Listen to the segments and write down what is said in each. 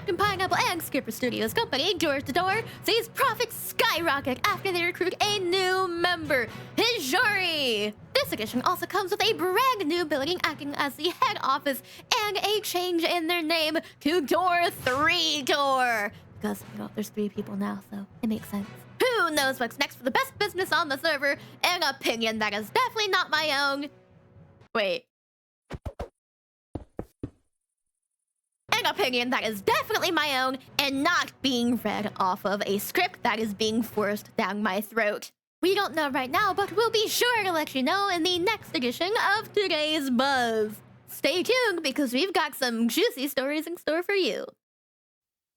Captain Pineapple and Skipper Studios company, Door to Door, sees profits skyrocket after they recruit a new member, Hijori. This edition also comes with a brand new building acting as the head office and a change in their name to Door 3 Door. Because, you know, there's 3 people now, so it makes sense. Who knows what's next for the best business on the server? An opinion that is definitely not my own. Wait. An opinion that is definitely my own and not being read off of a script that is being forced down my throat. We don't know right now, but we'll be sure to let you know in the next edition of today's Buzz. Stay tuned because we've got some juicy stories in store for you.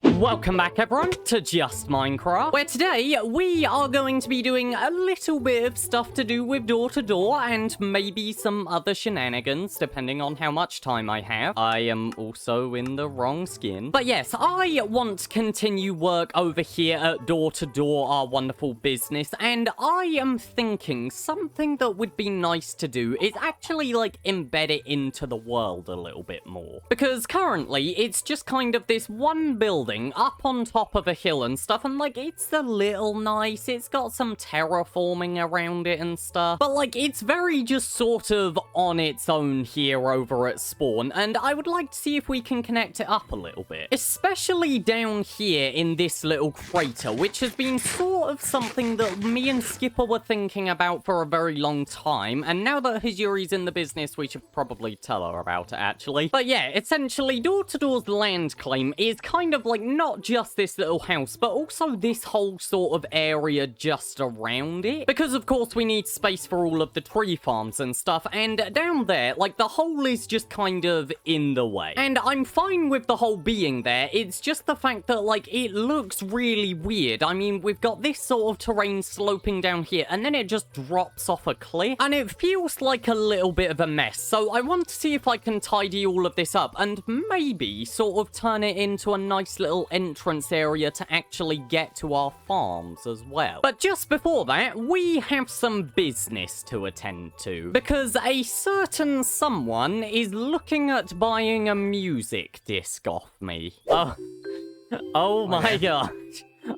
Welcome back, everyone, to Just Minecraft, where today we are going to be doing a little bit of stuff to do with Door to Door and maybe some other shenanigans, depending on how much time I have. I am also in the wrong skin. But yes, I want to continue work over here at Door to Door, our wonderful business, and I am thinking something that would be nice to do is actually, like, embed it into the world a little bit more. Because currently, it's just kind of this one building up on top of a hill and stuff, and like it's a little nice, it's got some terraforming around it and stuff, but like it's very just sort of on its own here over at spawn, and I would like to see if we can connect it up a little bit, especially down here in this little crater, which has been sort of something that me and Skipper were thinking about for a very long time, and now that Hijori's in the business, we should probably tell her about it actually. But yeah, essentially Door to Door's land claim is kind of like not just this little house, but also this whole sort of area just around it. Because of course we need space for all of the tree farms and stuff, and down there, like the hole is just kind of in the way. And I'm fine with the hole being there, it's just the fact that like it looks really weird. I mean, we've got this sort of terrain sloping down here, and then it just drops off a cliff, and it feels like a little bit of a mess. So I want to see if I can tidy all of this up, and maybe sort of turn it into a nice little entrance area to actually get to our farms as well. But just before that, we have some business to attend to, because a certain someone is looking at buying a music disc off me. Oh my gosh.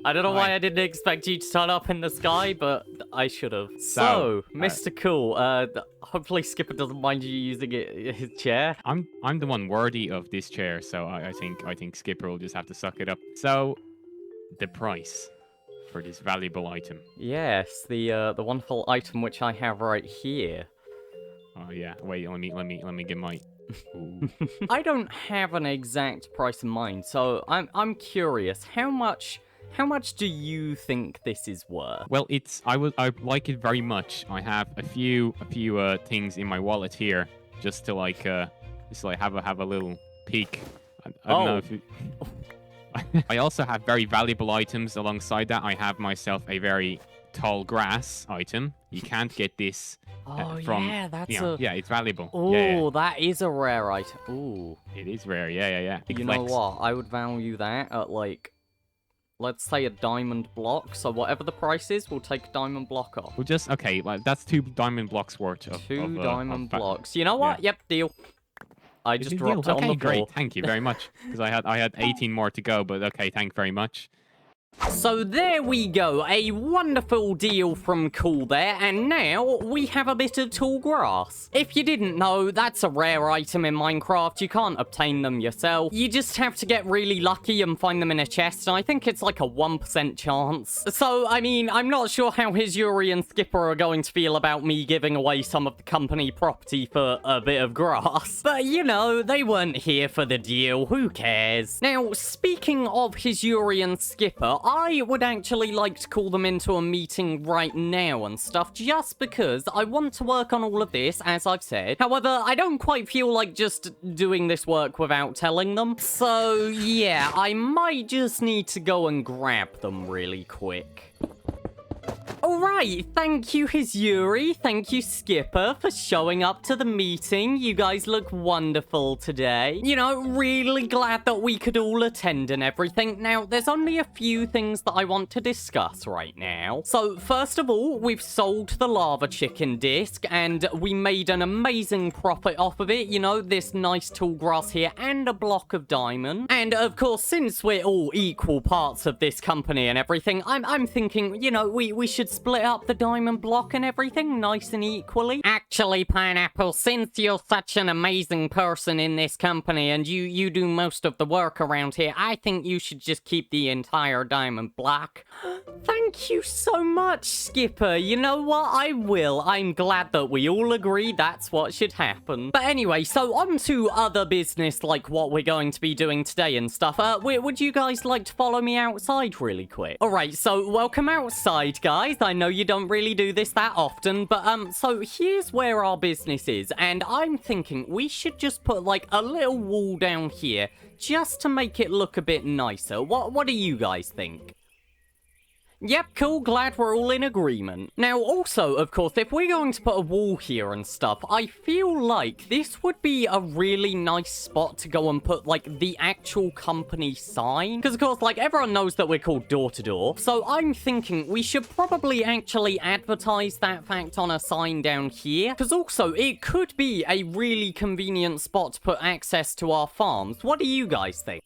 I don't know why I didn't expect you to turn up in the sky, but I should have. So, Mr. Cool, hopefully Skipper doesn't mind you using his chair. I'm the one worthy of this chair, so I think Skipper will just have to suck it up. So, the price for this valuable item. Yes, the wonderful item which I have right here. Oh yeah, wait, let me get my. I don't have an exact price in mind, so I'm curious. How much do you think this is worth? Well, I like it very much. I have a few things in my wallet here, just to like have a little peek. I don't know if you... I also have very valuable items alongside that. I have myself a very tall grass item. You can't get this from... yeah, that's yeah, it's valuable. Oh, yeah. That is a rare item. Ooh. It is rare, yeah. Big you flex. know what? I would value that at, like, let's say a diamond block. So whatever the price is, we'll take a diamond block off. We'll just... Okay, like, that's 2 diamond blocks worth of... Two diamond blocks. You know what? Yeah. Yep, deal. I just dropped it on the floor. Great. Thank you very much. Because I had 18 more to go, but okay, thank you very much. So there we go, a wonderful deal from Cool there, and now we have a bit of tall grass. If you didn't know, that's a rare item in Minecraft. You can't obtain them yourself. You just have to get really lucky and find them in a chest, and I think it's like a 1% chance. So, I mean, I'm not sure how Hijori and Skipper are going to feel about me giving away some of the company property for a bit of grass. But, you know, they weren't here for the deal. Who cares? Now, speaking of Hijori and Skipper, I would actually like to call them into a meeting right now and stuff, just because I want to work on all of this, as I've said. However, I don't quite feel like just doing this work without telling them. So, yeah, I might just need to go and grab them really quick. All right, thank you, Hizuri. Thank you, Skipper, for showing up to the meeting. You guys look wonderful today. You know, really glad that we could all attend and everything. Now, there's only a few things that I want to discuss right now. So, first of all, we've sold the lava chicken disc, and we made an amazing profit off of it. You know, this nice tall grass here and a block of diamond. And, of course, since we're all equal parts of this company and everything, I'm thinking, you know, we should split up the diamond block and everything nice and equally. Actually, Pineapple, since you're such an amazing person in this company and you do most of the work around here, I think you should just keep the entire diamond block. Thank you so much, Skipper. You know what? I will. I'm glad that we all agree that's what should happen. But anyway, so on to other business like what we're going to be doing today and stuff. Would you guys like to follow me outside really quick? Alright, so welcome outside, guys. I know you don't really do this that often, but so here's where our business is, and I'm thinking we should just put like a little wall down here just to make it look a bit nicer. What do you guys think? Yep, cool, glad we're all in agreement. Now, also, of course, if we're going to put a wall here and stuff, I feel like this would be a really nice spot to go and put, like, the actual company sign. Because, of course, like, everyone knows that we're called door-to-door. So I'm thinking we should probably actually advertise that fact on a sign down here. Because also, it could be a really convenient spot to put access to our farms. What do you guys think?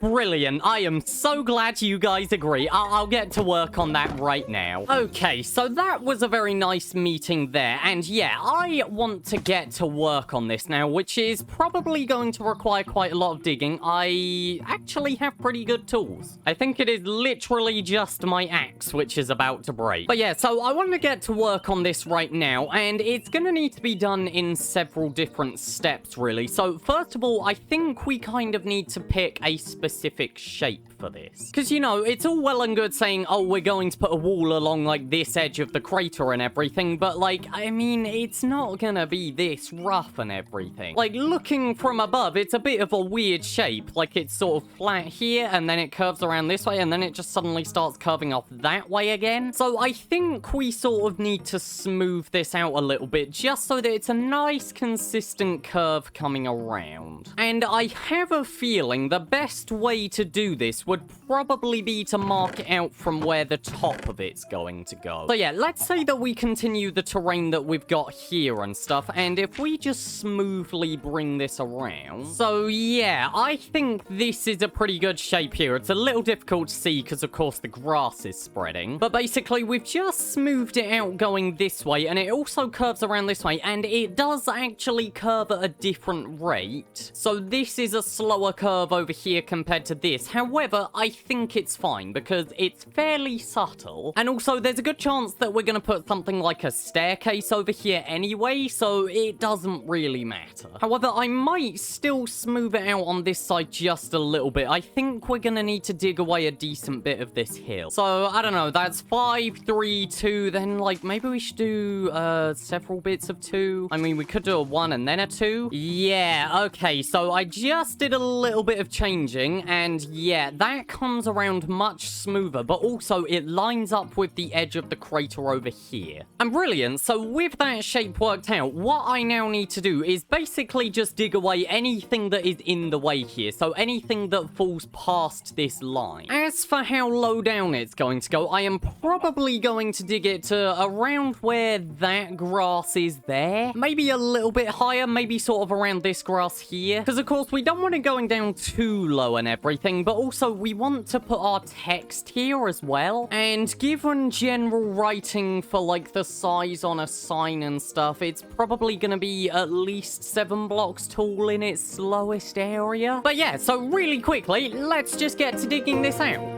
Brilliant. I am so glad you guys agree. I'll get to work on that right now. Okay, so that was a very nice meeting there. And yeah, I want to get to work on this now, which is probably going to require quite a lot of digging. I actually have pretty good tools. I think it is literally just my axe, which is about to break. But yeah, so I want to get to work on this right now, and it's going to need to be done in several different steps, really. So first of all, I think we kind of need to pick a specific shape for this. Because, you know, it's all well and good saying, oh, we're going to put a wall along, like, this edge of the crater and everything, but, like, I mean, it's not gonna be this rough and everything. Like, looking from above, it's a bit of a weird shape. Like, it's sort of flat here, and then it curves around this way, and then it just suddenly starts curving off that way again. So I think we sort of need to smooth this out a little bit, just so that it's a nice, consistent curve coming around. And I have a feeling the best way to do this would probably be to mark it out from where the top of it's going to go. So yeah, let's say that we continue the terrain that we've got here and stuff, and if we just smoothly bring this around. So yeah, I think this is a pretty good shape here. It's a little difficult to see because of course the grass is spreading, but basically we've just smoothed it out going this way, and it also curves around this way, and it does actually curve at a different rate. So this is a slower curve over here compared to this. However, I think it's fine because it's fairly subtle. And also, there's a good chance that we're going to put something like a staircase over here anyway, so it doesn't really matter. However, I might still smooth it out on this side just a little bit. I think we're going to need to dig away a decent bit of this hill. So, I don't know, that's 5, 3, 2, then, like, maybe we should do, several bits of 2. I mean, we could do a 1 and then a 2. Yeah, okay, so I just did a little bit of changing, and yeah, that comes around much smoother, but also it lines up with the edge of the crater over here. And brilliant, so with that shape worked out, what I now need to do is basically just dig away anything that is in the way here, so anything that falls past this line. As for how low down it's going to go, I am probably going to dig it to around where that grass is there. Maybe a little bit higher, maybe sort of around this grass here, because of course we don't want it going down too low and everything, but also we want to put our text here as well. And given general writing for like the size on a sign and stuff, it's probably gonna be at least 7 blocks tall in its slowest area. But yeah, so really quickly, let's just get to digging this out.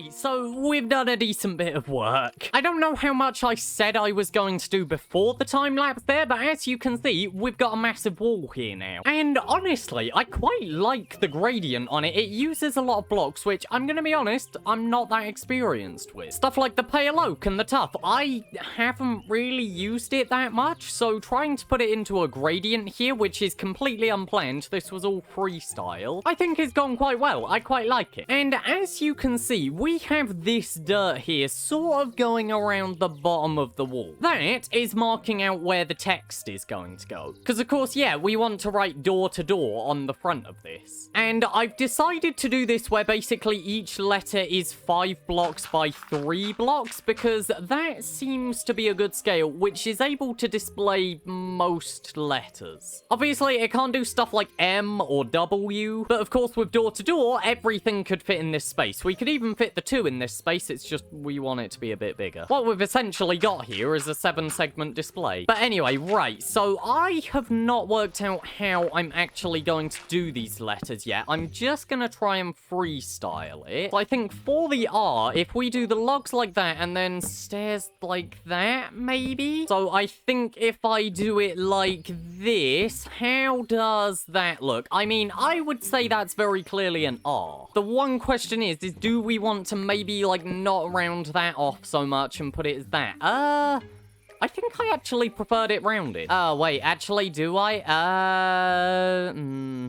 So we've done a decent bit of work. I don't know how much I said I was going to do before the time lapse there, but as you can see, we've got a massive wall here now. And honestly, I quite like the gradient on it. It uses a lot of blocks, which I'm gonna be honest, I'm not that experienced with. Stuff like the pale oak and the tough, I haven't really used it that much, so trying to put it into a gradient here, which is completely unplanned, this was all freestyle, I think it's gone quite well. I quite like it. And as you can see, we have this dirt here sort of going around the bottom of the wall. That is marking out where the text is going to go. Because of course, yeah, we want to write door to door on the front of this. And I've decided to do this where basically each letter is 5 blocks by 3 blocks, because that seems to be a good scale, which is able to display most letters. Obviously, it can't do stuff like M or W, but of course with door to door, everything could fit in this space. We could even fit the 2 in this space, it's just we want it to be a bit bigger. What we've essentially got here is a 7-segment display. But anyway, right, so I have not worked out how I'm actually going to do these letters yet. I'm just gonna try and freestyle it. So I think for the R, if we do the logs like that and then stairs like that, maybe? So I think if I do it like this, how does that look? I mean, I would say that's very clearly an R. The one question is do we want to maybe, like, not round that off so much and put it as that? I think I actually preferred it rounded. Wait, actually, do I?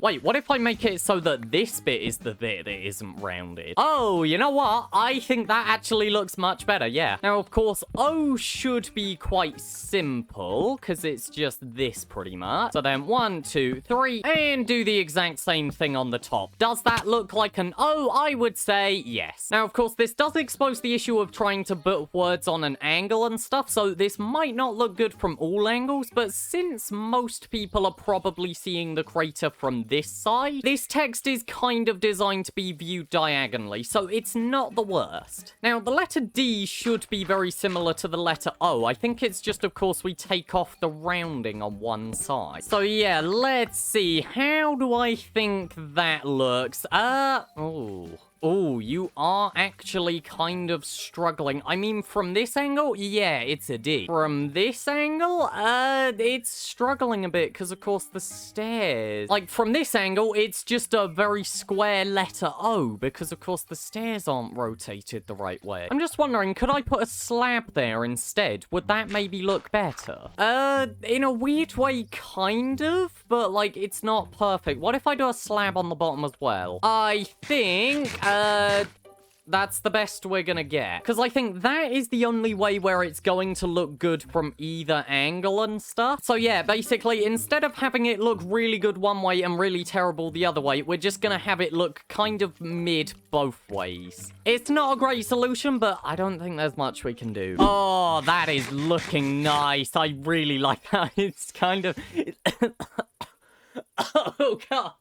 Wait, what if I make it so that this bit is the bit that isn't rounded? Oh, you know what? I think that actually looks much better, yeah. Now, of course, O should be quite simple, because it's just this pretty much. So then 1, 2, 3, and do the exact same thing on the top. Does that look like an O? I would say yes. Now, of course, this does expose the issue of trying to put words on an angle and stuff, so this might not look good from all angles, but since most people are probably seeing the crater from this side, this text is kind of designed to be viewed diagonally, so it's not the worst. Now, the letter D should be very similar to the letter O. I think it's just, of course, we take off the rounding on one side. So yeah, let's see. How do I think that looks? Oh, you are actually kind of struggling. I mean, from this angle, yeah, it's a D. From this angle, it's struggling a bit because, of course, the stairs. Like, from this angle, it's just a very square letter O because, of course, the stairs aren't rotated the right way. I'm just wondering, could I put a slab there instead? Would that maybe look better? In a weird way, kind of, but, like, it's not perfect. What if I do a slab on the bottom as well? I think... that's the best we're gonna get. Because I think that is the only way where it's going to look good from either angle and stuff. So yeah, basically, instead of having it look really good one way and really terrible the other way, we're just gonna have it look kind of mid both ways. It's not a great solution, but I don't think there's much we can do. Oh, that is looking nice. I really like that. It's kind of... oh, God.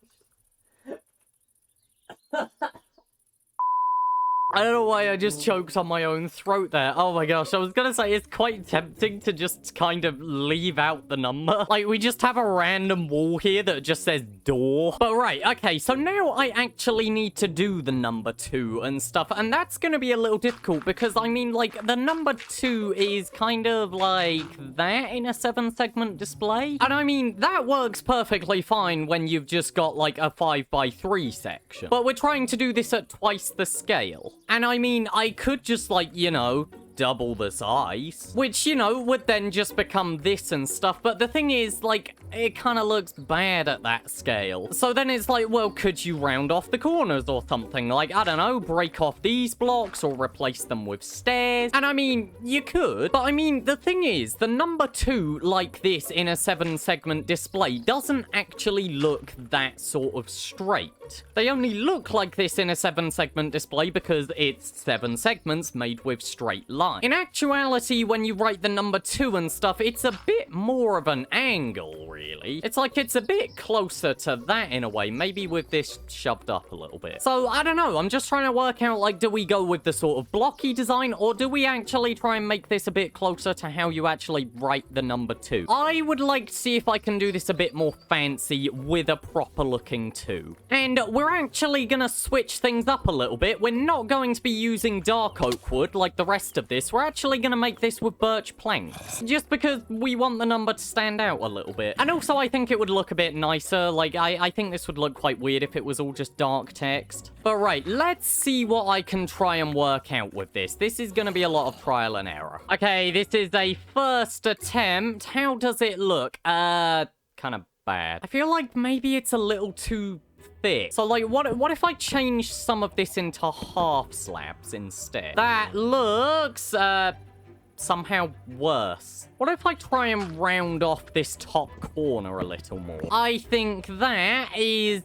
I don't know why I just choked on my own throat there. Oh my gosh, I was gonna say it's quite tempting to just kind of leave out the number. Like, we just have a random wall here that just says door. But right, okay, so now I actually need to do the number 2 and stuff, and that's gonna be a little difficult because, I mean, like, the number 2 is kind of like that in a 7-segment display. And I mean, that works perfectly fine when you've just got, like, a 5x3 section. But we're trying to do this at twice the scale. And I mean, I could just, like, you know, double the size, which, you know, would then just become this and stuff. But the thing is, like, it kind of looks bad at that scale. So then it's like, well, could you round off the corners or something? Like, I don't know, break off these blocks or replace them with stairs. And I mean, you could, but I mean, the thing is, the number 2 like this in a 7-segment display doesn't actually look that sort of straight. They only look like this in a 7-segment display because it's 7 segments made with straight lines. In actuality, when you write the number 2 and stuff, it's a bit more of an angle, really. It's like it's a bit closer to that in a way, maybe with this shoved up a little bit. So, I don't know, I'm just trying to work out, like, do we go with the sort of blocky design, or do we actually try and make this a bit closer to how you actually write the number 2? I would like to see if I can do this a bit more fancy with a proper looking 2. And we're actually gonna switch things up a little bit. We're not going to be using dark oak wood like the rest of this. We're actually gonna make this with birch planks, just because we want the number to stand out a little bit. And also, I think it would look a bit nicer. Like, I think this would look quite weird if it was all just dark text. But right, let's see what I can try and work out with this. This is gonna be a lot of trial and error. Okay, this is a first attempt. How does it look? Kind of bad. I feel like maybe it's a little too thick. So, like, what if I change some of this into half slabs instead? That looks, somehow worse. What if I try and round off this top corner a little more? I think that is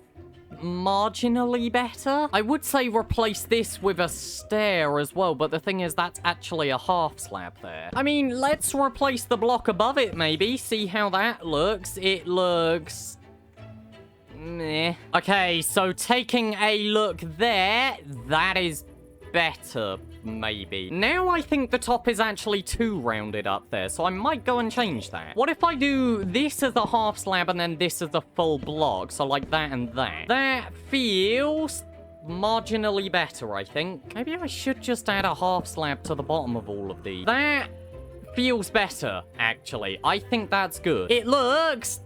marginally better. I would say replace this with a stair as well, but the thing is that's actually a half slab there. I mean, let's replace the block above it maybe, see how that looks. It looks... meh. Okay, so taking a look there, that is better, maybe. Now I think the top is actually too rounded up there, so I might go and change that. What if I do this as a half slab and then this as a full block? So like that and that. That feels marginally better, I think. Maybe I should just add a half slab to the bottom of all of these. That feels better, actually. I think that's good. It looks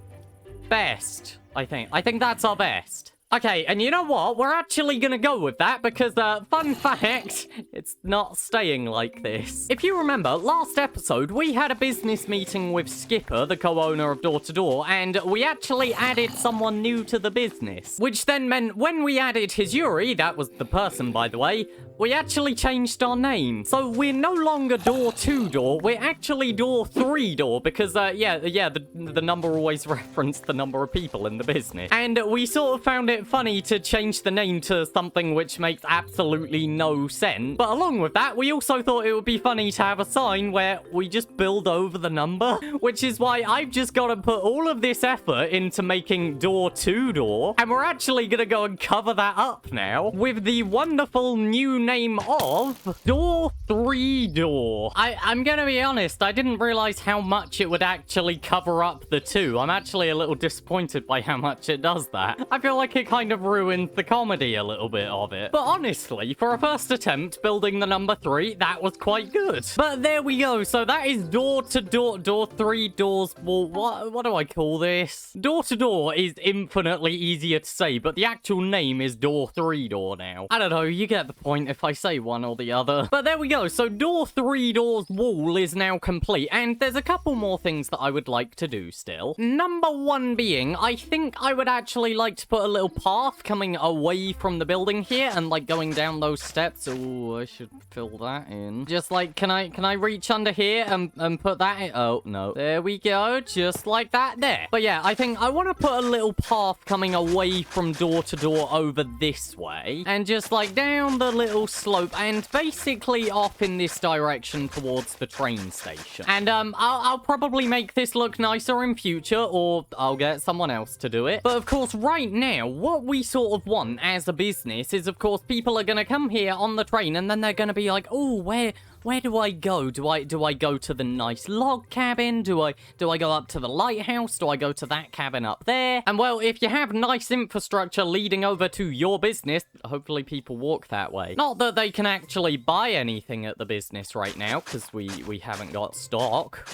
best, I think. I think that's our best. Okay, and you know what? We're actually gonna go with that because, fun fact, it's not staying like this. If you remember, last episode, we had a business meeting with Skipper, the co-owner of Door to Door, and we actually added someone new to the business. Which then meant when we added Hizuri, that was the person, by the way, we actually changed our name. So we're no longer Door 2 Door, we're actually Door 3 Door because, the number always referenced the number of people in the business. And we sort of found it funny to change the name to something which makes absolutely no sense. But along with that, we also thought it would be funny to have a sign where we just build over the number, which is why I've just got to put all of this effort into making Door 2 Door, and we're actually gonna go and cover that up now with the wonderful new name of Door 3 Door. I'm gonna be honest, I didn't realize how much it would actually cover up the 2. I'm actually a little disappointed by how much it does that. I feel like it kind of ruins the comedy a little bit of it. But honestly, for a first attempt building the number 3, that was quite good. But there we go. So that is Door to Door, Door 3 Doors. Well, what do I call this? Door to Door is infinitely easier to say, but the actual name is Door 3 Door now. I don't know, you get the point if I say one or the other. But there we go. So Door 3 Door's wall is now complete, and there's a couple more things that I would like to do still. Number 1 being, I think I would actually like to put a little path coming away from the building here and like going down those steps. Oh, I should fill that in. Just like, can I reach under here and put that in? Oh, no. There we go. Just like that there. But yeah, I think I want to put a little path coming away from Door to Door over this way and just like down the little slope and basically off in this direction towards the train station. And I'll probably make this look nicer in future, or I'll get someone else to do it. But of course, right now, what we sort of want as a business is, of course, people are going to come here on the train and then they're going to be like, oh, where do I go? Do I go to the nice log cabin? Do I go up to the lighthouse? Do I go to that cabin up there? And well, if you have nice infrastructure leading over to your business, hopefully people walk that way. Not that they can actually buy anything at the business right now, because we haven't got stock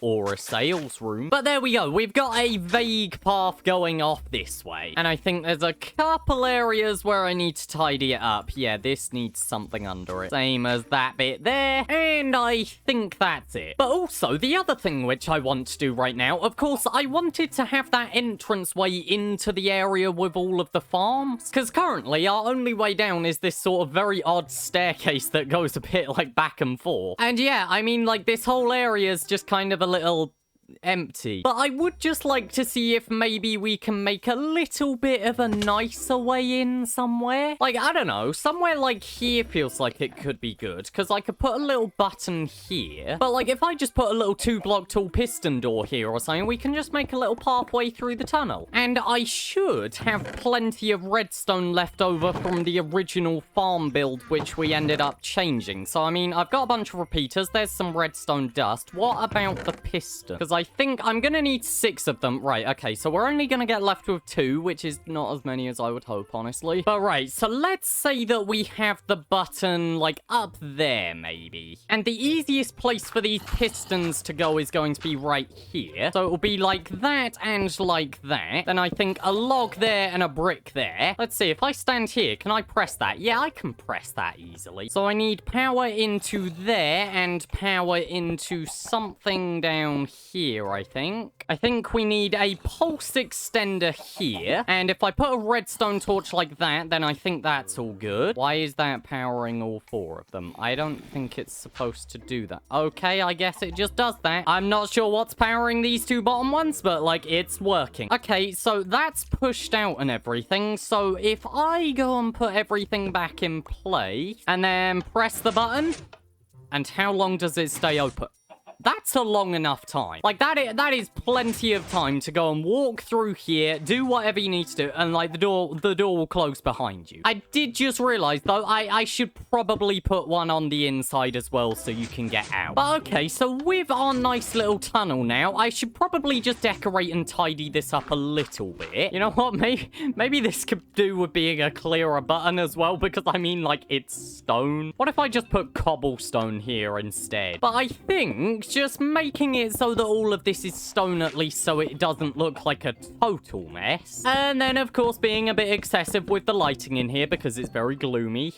or a sales room. But there we go. We've got a vague path going off this way. And I think there's a couple areas where I need to tidy it up. Yeah, this needs something under it. Same as that bit there. And I think that's it. But also, the other thing which I want to do right now, of course, I wanted to have that entranceway into the area with all of the farms. Because currently, our only way down is this sort of very odd staircase that goes a bit like back and forth. And yeah, I mean, like, this whole area is just kind of a little empty. But I would just like to see if maybe we can make a little bit of a nicer way in somewhere. Like, I don't know, somewhere like here feels like it could be good, because I could put a little button here. But like, if I just put a little 2-block tall piston door here or something, we can just make a little pathway through the tunnel. And I should have plenty of redstone left over from the original farm build, which we ended up changing. So, I mean, I've got a bunch of repeaters. There's some redstone dust. What about the piston? Because I think I'm going to need 6 of them. Right, okay, so we're only going to get left with 2, which is not as many as I would hope, honestly. But right, so let's say that we have the button, like, up there, maybe. And the easiest place for these pistons to go is going to be right here. So it'll be like that and like that. Then I think a log there and a brick there. Let's see, if I stand here, can I press that? Yeah, I can press that easily. So I need power into there and power into something down here, I think. I think we need a pulse extender here. And if I put a redstone torch like that, then I think that's all good. Why is that powering all 4 of them? I don't think it's supposed to do that. Okay, I guess it just does that. I'm not sure what's powering these 2 bottom ones, but like, it's working. Okay, so that's pushed out and everything. So if I go and put everything back in play and then press the button, and how long does it stay open? That's a long enough time. Like, that is plenty of time to go and walk through here, do whatever you need to do, and, like, the door will close behind you. I did just realize, though, I should probably put one on the inside as well so you can get out. But, okay, so with our nice little tunnel now, I should probably just decorate and tidy this up a little bit. You know what? Maybe this could do with being a clearer button as well, because, I mean, like, it's stone. What if I just put cobblestone here instead? But I think just making it so that all of this is stone at least so it doesn't look like a total mess. And then, of course, being a bit excessive with the lighting in here because it's very gloomy.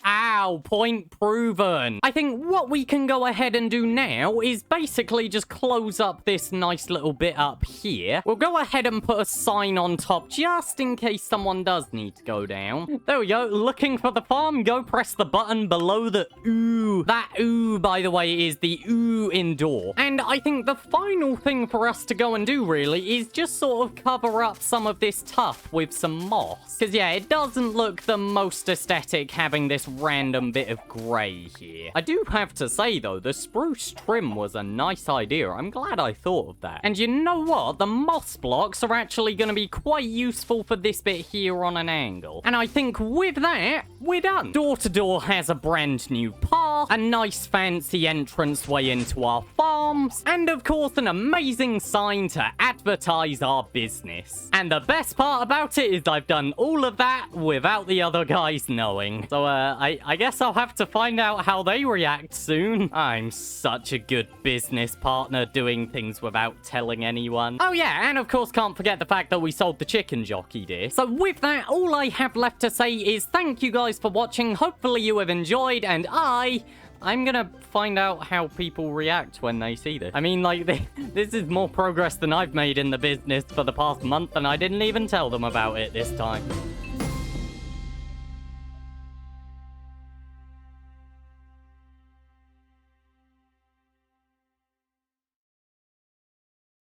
Ow, point proven. I think what we can go ahead and do now is basically just close up this nice little bit up here. We'll go ahead and put a sign on top just in case someone does need to go down. There we go. Looking for the farm, go press the button below the ooh. That ooh, by the way, is the ooh indoor. And I think the final thing for us to go and do really is just sort of cover up some of this tuff with some moss. Because yeah, it doesn't look the most aesthetic having this random bit of grey here. I do have to say though, the spruce trim was a nice idea. I'm glad I thought of that. And you know what? The moss blocks are actually going to be quite useful for this bit here on an angle. And I think with that, we're done. Door to door has a brand new path, a nice fancy entranceway into our farms, and of course an amazing sign to advertise our business. And the best part about it is I've done all of that without the other guys knowing. So I guess I'll have to find out how they react soon. I'm such a good business partner doing things without telling anyone. Oh yeah, and of course can't forget the fact that we sold the chicken jockey deer. So with that, all I have left to say is thank you guys for watching. Hopefully you have enjoyed, and I'm gonna find out how people react when they see this. I mean, like, this is more progress than I've made in the business for the past month, and I didn't even tell them about it this time.